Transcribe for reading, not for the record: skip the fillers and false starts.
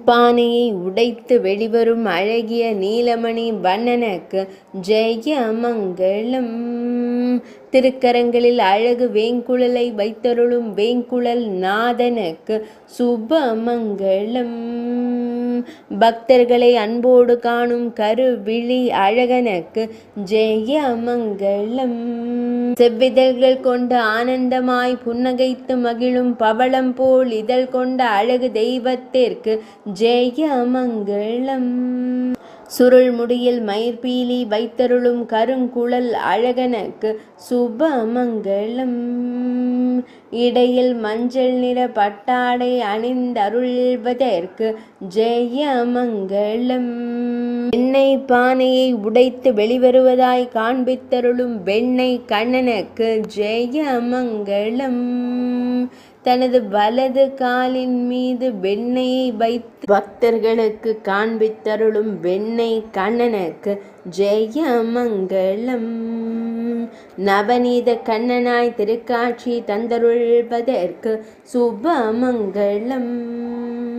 பானையை உடைத்து வெளிவரும் அழகிய நீலமணி வண்ணனுக்கு ஜெயமங்கலம். திருக்கரங்களில் அழகு வேங்குழலை வைத்தருளும் வேங்குழல் நாதனுக்கு சுபமங்கலம். பக்தர்களை அன்போடு காணும் கருவிழி அழகனுக்கு ஜெயமங்கலம். செவ்விதழ்கள் கொண்டு ஆனந்தமாய் புன்னகைத்து மகிழும் பவளம் போல் இதழ் கொண்ட அழகு தெய்வத்திற்கு ஜெயமங்கலம். சுருள் முடியில் மயிர்பீலி வைத்தருளும் கருங்குழல் அழகனுக்கு சுபமங்கலம். இடையில் மஞ்சள் நிற பட்டாடை அணிந்தருள்வதற்கு ஜெயமங்கலம். வெண்ணெய் பானையை உடைத்து வெளிவருவதாய் காண்பித்தருளும் வெண்ணெய் கண்ணனுக்கு ஜெயமங்கலம். தனது வலது காலின் மீது வெண்ணெயை வைத்து பக்தர்களுக்கு காண்பித்தருளும் வெண்ணெய் கண்ணனுக்கு ஜெயமங்கலம். நவநீத கண்ணனாய் திருக்காட்சி தந்தருள்வதற்கு சுபமங்கலம்.